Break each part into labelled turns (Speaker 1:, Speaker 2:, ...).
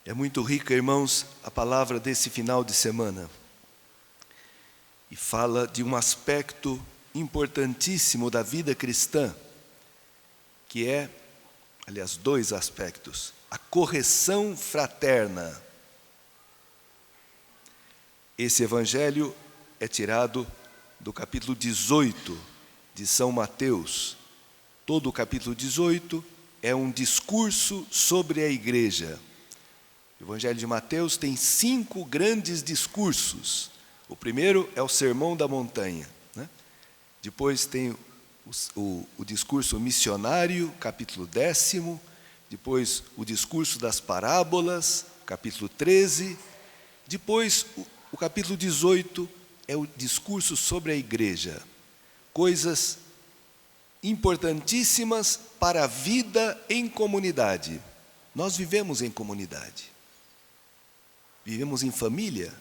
Speaker 1: É muito rica, irmãos, a palavra desse final de semana. E fala de um aspecto importantíssimo da vida cristã, que é, aliás, dois aspectos: a correção fraterna. Esse evangelho é tirado do capítulo 18 de São Mateus. Todo o capítulo 18 é um discurso sobre a igreja. O Evangelho de Mateus tem 5 grandes discursos. O primeiro é o Sermão da Montanha, né? Depois tem o discurso missionário, capítulo 10º. Depois o discurso das parábolas, capítulo 13. Depois o capítulo 18 é o discurso sobre a igreja. Coisas importantíssimas para a vida em comunidade. Nós vivemos em comunidade. Vivemos em família,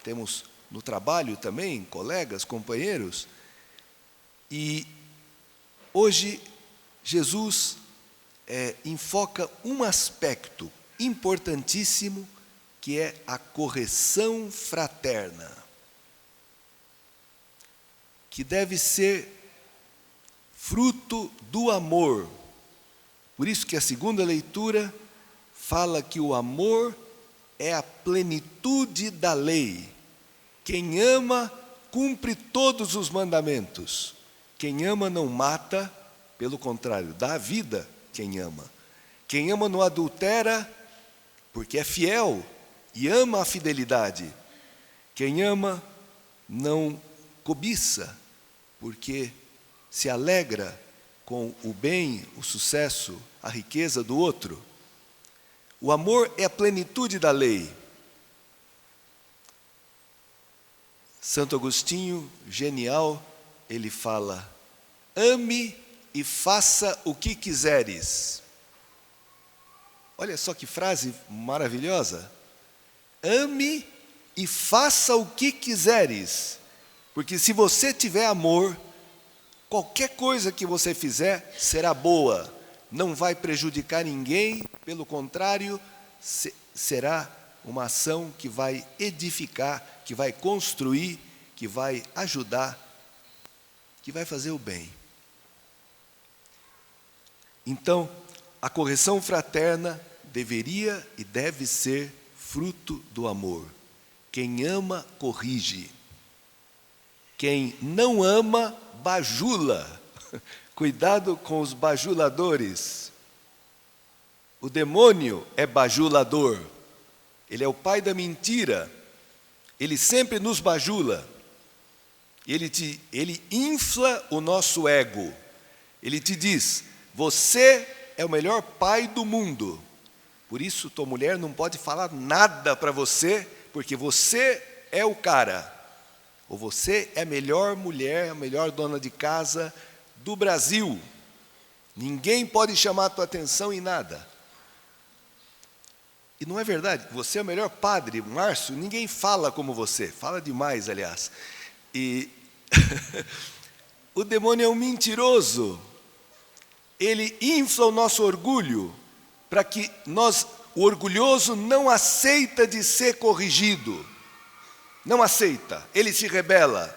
Speaker 1: temos no trabalho também colegas, companheiros. E hoje Jesus enfoca um aspecto importantíssimo, que é a correção fraterna, que deve ser fruto do amor. Por isso que a segunda leitura fala que o amor é a plenitude da lei. Quem ama, cumpre todos os mandamentos. Quem ama não mata, pelo contrário, dá a vida quem ama. Quem ama não adultera, porque é fiel e ama a fidelidade. Quem ama não cobiça, porque se alegra com o bem, o sucesso, a riqueza do outro. O amor é a plenitude da lei. Santo Agostinho, genial, ele fala: ame e faça o que quiseres. Olha só que frase maravilhosa. Ame e faça o que quiseres. Porque se você tiver amor, qualquer coisa que você fizer será boa. Não vai prejudicar ninguém, pelo contrário, será uma ação que vai edificar, que vai construir, que vai ajudar, que vai fazer o bem. Então, a correção fraterna deveria e deve ser fruto do amor. Quem ama, corrige. Quem não ama, bajula. Cuidado com os bajuladores. O demônio é bajulador. Ele é o pai da mentira. Ele sempre nos bajula. Ele infla o nosso ego. Ele te diz: você é o melhor pai do mundo. Por isso, tua mulher não pode falar nada para você, porque você é o cara. Ou você é a melhor mulher, a melhor dona de casa do Brasil. Ninguém pode chamar a tua atenção em nada. E não é verdade. Você é o melhor padre, Márcio. Ninguém fala como você. Fala demais, aliás. E o demônio é um mentiroso. Ele infla o nosso orgulho para que o orgulhoso não aceita de ser corrigido. Não aceita. Ele se rebela.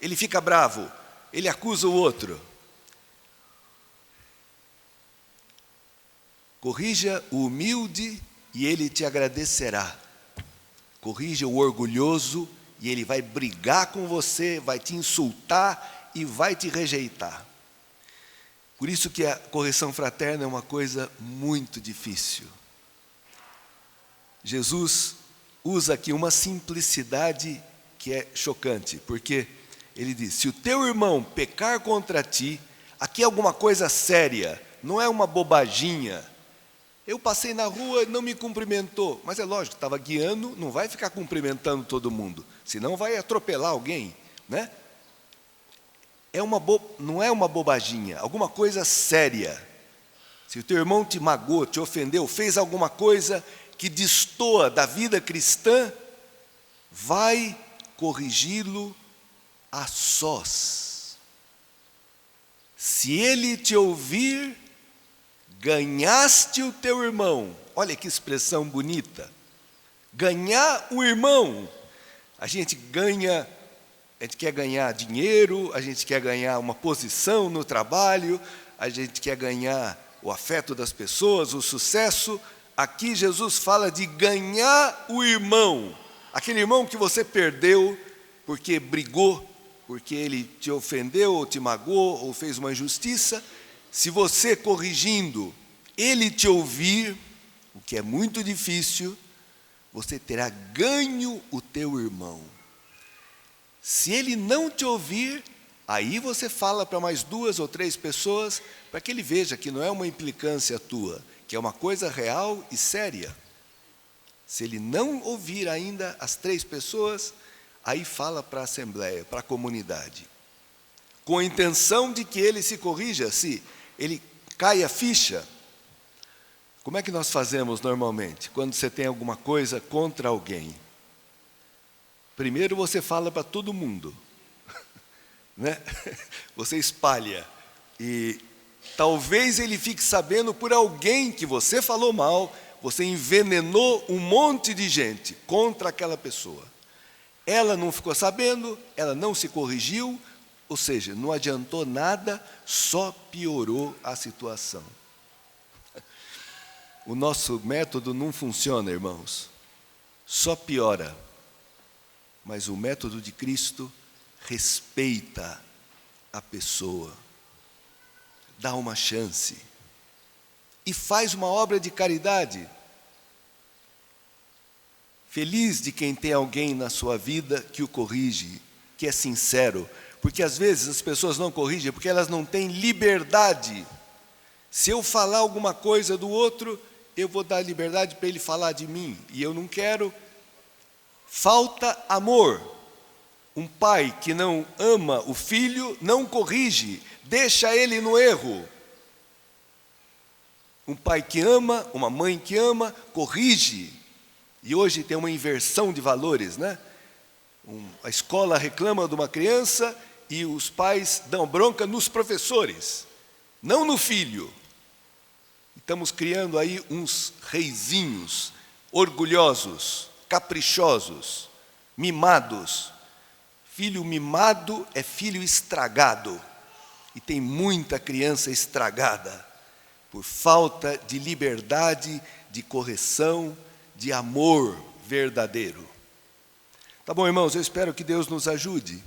Speaker 1: Ele fica bravo. Ele acusa o outro. Corrija o humilde e ele te agradecerá. Corrija o orgulhoso e ele vai brigar com você, vai te insultar e vai te rejeitar. Por isso que a correção fraterna é uma coisa muito difícil. Jesus usa aqui uma simplicidade que é chocante, porque ele diz: se o teu irmão pecar contra ti, aqui é alguma coisa séria, não é uma bobaginha. Eu passei na rua e não me cumprimentou, mas é lógico, estava guiando, não vai ficar cumprimentando todo mundo, senão vai atropelar alguém, né? Não é uma bobaginha, alguma coisa séria. Se o teu irmão te magoou, te ofendeu, fez alguma coisa que destoa da vida cristã, vai corrigi-lo a sós. Se ele te ouvir, ganhaste o teu irmão. Olha que expressão bonita. Ganhar o irmão. A gente quer ganhar dinheiro, a gente quer ganhar uma posição no trabalho, a gente quer ganhar o afeto das pessoas, o sucesso. Aqui Jesus fala de ganhar o irmão. Aquele irmão que você perdeu porque brigou, porque ele te ofendeu, ou te magoou, ou fez uma injustiça. Se você corrigindo, ele te ouvir, o que é muito difícil, você terá ganho o teu irmão. Se ele não te ouvir, aí você fala para mais 2 ou 3 pessoas, para que ele veja que não é uma implicância tua, que é uma coisa real e séria. Se ele não ouvir ainda as 3 pessoas, aí fala para a assembleia, para a comunidade, com a intenção de que ele se corrija, se ele cai a ficha. Como é que nós fazemos normalmente, quando você tem alguma coisa contra alguém? Primeiro você fala para todo mundo, né? Você espalha, e talvez ele fique sabendo por alguém que você falou mal, você envenenou um monte de gente contra aquela pessoa. Ela não ficou sabendo, ela não se corrigiu, ou seja, não adiantou nada, só piorou a situação. O nosso método não funciona, irmãos, só piora. Mas o método de Cristo respeita a pessoa, dá uma chance e faz uma obra de caridade. Feliz de quem tem alguém na sua vida que o corrige, que é sincero, porque às vezes as pessoas não corrigem porque elas não têm liberdade. Se eu falar alguma coisa do outro, eu vou dar liberdade para ele falar de mim, e eu não quero. Falta amor. Um pai que não ama o filho não corrige, deixa ele no erro. Um pai que ama, uma mãe que ama, corrige. E hoje tem uma inversão de valores, né? A escola reclama de uma criança e os pais dão bronca nos professores, não no filho. Estamos criando aí uns reizinhos orgulhosos, caprichosos, mimados. Filho mimado é filho estragado. E tem muita criança estragada por falta de liberdade, de correção, de amor verdadeiro. Tá bom, irmãos, eu espero que Deus nos ajude,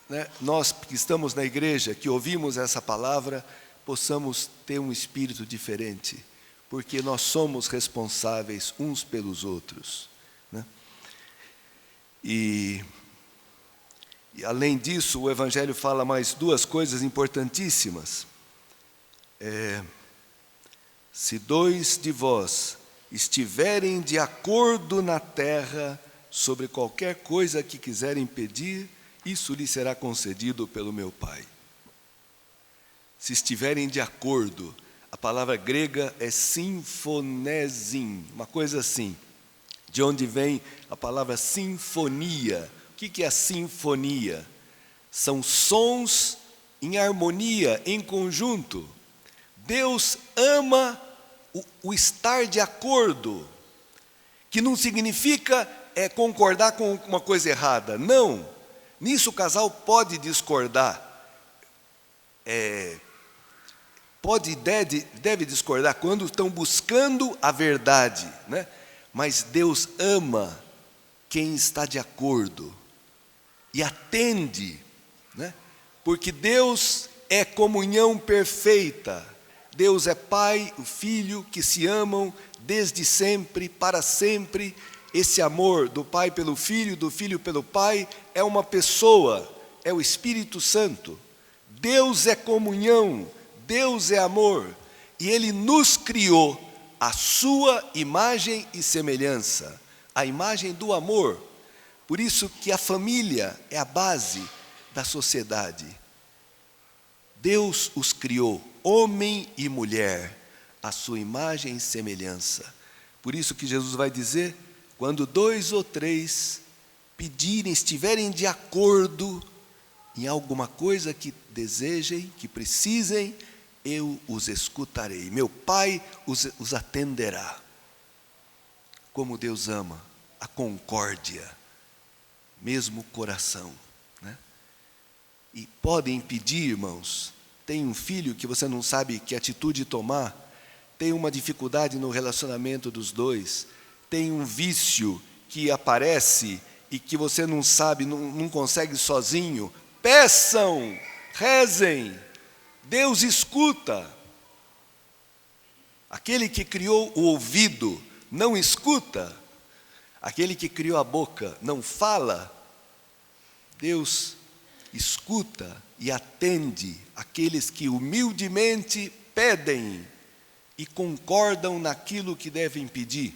Speaker 1: né? Nós que estamos na igreja, que ouvimos essa palavra, possamos ter um espírito diferente, porque nós somos responsáveis uns pelos outros, né? E além disso, o Evangelho fala mais 2 coisas importantíssimas. Se 2 de vós estiverem de acordo na terra sobre qualquer coisa que quiserem pedir, isso lhe será concedido pelo meu Pai. Se estiverem de acordo, a palavra grega é sinfonesin, uma coisa assim, de onde vem a palavra sinfonia. O que é a sinfonia? São sons em harmonia, em conjunto. Deus ama o estar de acordo, que não significa concordar com uma coisa errada. Não, nisso o casal pode discordar, pode e deve discordar quando estão buscando a verdade, né? Mas Deus ama quem está de acordo e atende, né? Porque Deus é comunhão perfeita. Deus é Pai, o Filho, que se amam desde sempre, para sempre. Esse amor do Pai pelo Filho, do Filho pelo Pai, é uma pessoa, é o Espírito Santo. Deus é comunhão, Deus é amor, e Ele nos criou à sua imagem e semelhança, a imagem do amor. Por isso que a família é a base da sociedade. Deus os criou, homem e mulher, à sua imagem e semelhança. Por isso que Jesus vai dizer, quando 2 ou 3 pedirem, estiverem de acordo em alguma coisa que desejem, que precisem, eu os escutarei. Meu Pai os atenderá. como Deus ama, a concórdia, mesmo coração, né? E pode impedir, irmãos. Tem um filho que você não sabe que atitude tomar, tem uma dificuldade no relacionamento dos dois, tem um vício que aparece e que você não sabe, não consegue sozinho. Peçam, rezem, Deus escuta. Aquele que criou o ouvido não escuta, aquele que criou a boca não fala. Deus escuta e atende aqueles que humildemente pedem e concordam naquilo que devem pedir.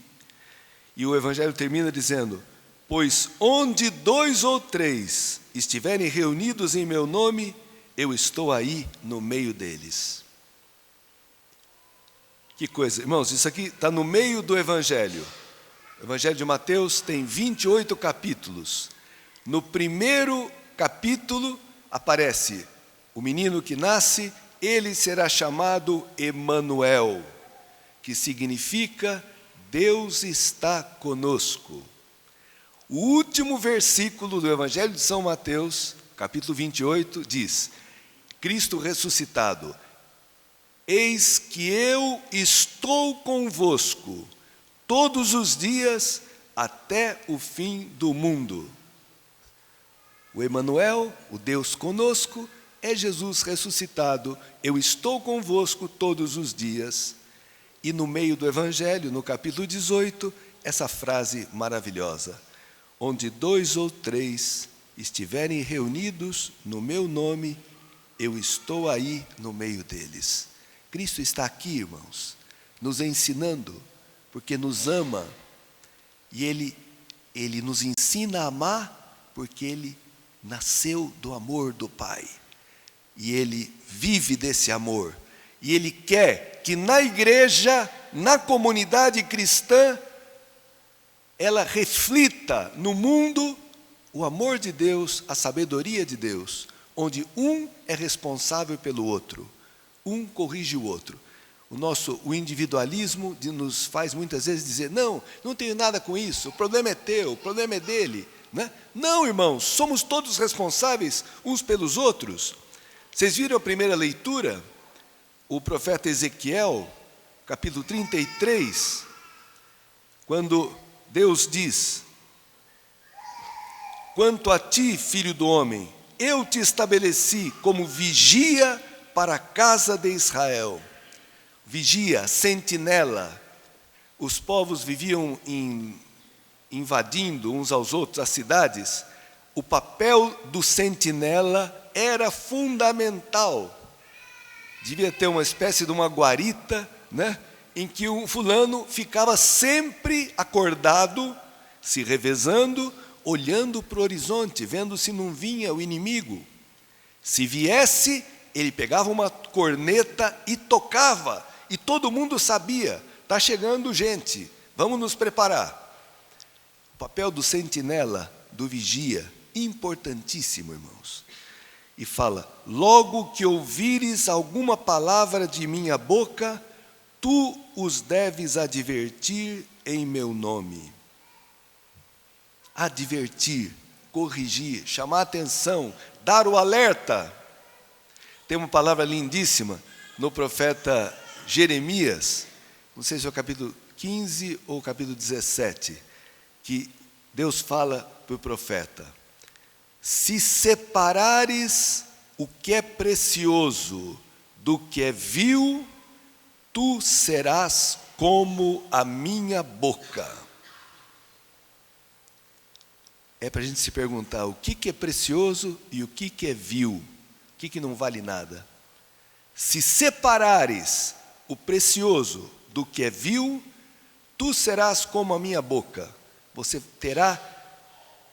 Speaker 1: E o Evangelho termina dizendo: pois onde 2 ou 3 estiverem reunidos em meu nome, eu estou aí no meio deles. Que coisa, irmãos, isso aqui está no meio do Evangelho. O Evangelho de Mateus tem 28 capítulos. No primeiro capítulo aparece o menino que nasce, ele será chamado Emanuel, que significa Deus está conosco. O último versículo do Evangelho de São Mateus, capítulo 28, diz: Cristo ressuscitado, eis que eu estou convosco todos os dias até o fim do mundo. O Emanuel, o Deus conosco, é Jesus ressuscitado. Eu estou convosco todos os dias. E no meio do Evangelho, no capítulo 18, essa frase maravilhosa: onde 2 ou 3 estiverem reunidos no meu nome, eu estou aí no meio deles. Cristo está aqui, irmãos, nos ensinando, porque nos ama. E Ele nos ensina a amar, porque Ele nasceu do amor do Pai. E Ele vive desse amor. E Ele quer que na igreja, na comunidade cristã, ela reflita no mundo o amor de Deus, a sabedoria de Deus, onde um é responsável pelo outro, um corrige o outro. O individualismo nos faz muitas vezes dizer: não tenho nada com isso, o problema é teu, o problema é dele, né? Não, irmãos, somos todos responsáveis uns pelos outros. Vocês viram a primeira leitura? O profeta Ezequiel, capítulo 33, quando Deus diz: quanto a ti, filho do homem, eu te estabeleci como vigia para a casa de Israel. Vigia, sentinela. Os povos viviam invadindo uns aos outros as cidades. O papel do sentinela era fundamental. Devia ter uma espécie de uma guarita, né, em que um fulano ficava sempre acordado, se revezando, olhando para o horizonte, vendo se não vinha o inimigo. Se viesse, ele pegava uma corneta e tocava, e todo mundo sabia: está chegando gente, vamos nos preparar. O papel do sentinela, do vigia, importantíssimo, irmãos. E fala: logo que ouvires alguma palavra de minha boca, tu os deves advertir em meu nome. Advertir, corrigir, chamar a atenção, dar o alerta. Tem uma palavra lindíssima no profeta Jeremias, não sei se é o capítulo 15 ou o capítulo 17, que Deus fala para o profeta: se separares o que é precioso do que é vil, tu serás como a minha boca. É para a gente se perguntar o que é precioso e o que é vil, o que não vale nada. Se separares o precioso do que é vil, tu serás como a minha boca. Você terá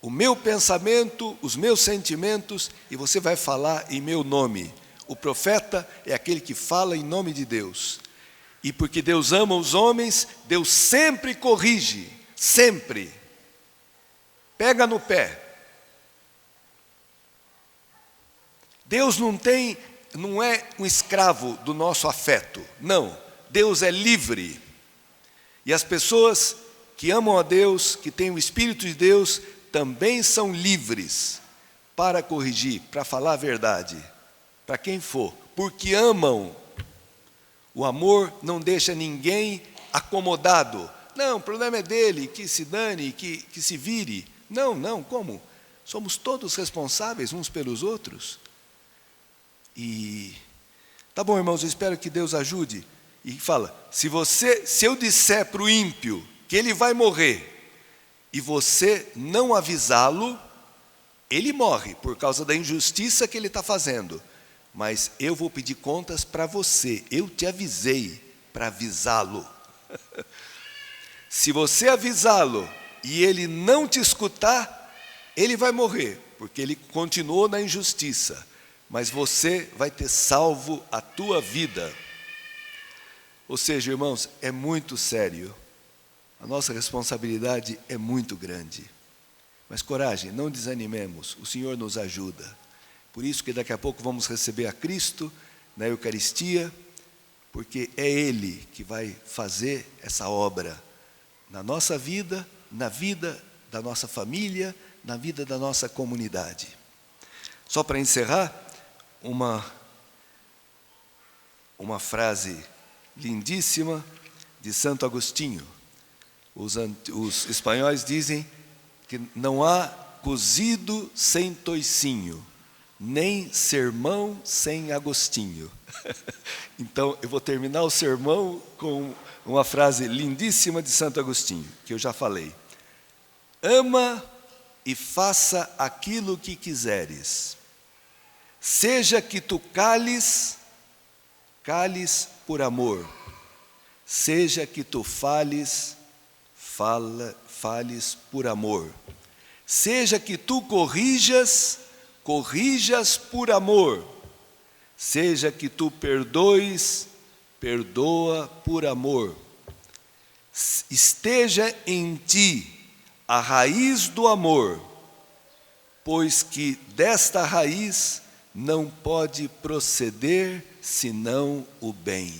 Speaker 1: o meu pensamento, os meus sentimentos, e você vai falar em meu nome. O profeta é aquele que fala em nome de Deus. E porque Deus ama os homens, Deus sempre corrige, sempre. Pega no pé. Deus não é um escravo do nosso afeto, não. Deus é livre. E as pessoas que amam a Deus, que têm o Espírito de Deus, também são livres para corrigir, para falar a verdade, para quem for, porque amam. O amor não deixa ninguém acomodado. Não, o problema é dele, que se dane, que se vire. Não, como? Somos todos responsáveis uns pelos outros. E tá bom, irmãos, eu espero que Deus ajude. E fala, se eu disser para o ímpio que ele vai morrer, e você não avisá-lo, ele morre por causa da injustiça que ele está fazendo. Mas eu vou pedir contas para você, eu te avisei para avisá-lo. Se você avisá-lo e ele não te escutar, ele vai morrer, porque ele continuou na injustiça. Mas você vai ter salvo a tua vida. Ou seja, irmãos, é muito sério. A nossa responsabilidade é muito grande. Mas coragem, não desanimemos, o Senhor nos ajuda. Por isso que daqui a pouco vamos receber a Cristo na Eucaristia, porque é Ele que vai fazer essa obra na nossa vida, na vida da nossa família, na vida da nossa comunidade. Só para encerrar, uma frase lindíssima de Santo Agostinho. Os espanhóis dizem que não há cozido sem toicinho, nem sermão sem Agostinho. Então, eu vou terminar o sermão com uma frase lindíssima de Santo Agostinho, que eu já falei. Ama e faça aquilo que quiseres. Seja que tu cales por amor. Seja que tu fales por amor. Seja que tu corrijas por amor. Seja que tu perdoes, perdoa por amor. Esteja em ti a raiz do amor, pois que desta raiz não pode proceder senão o bem.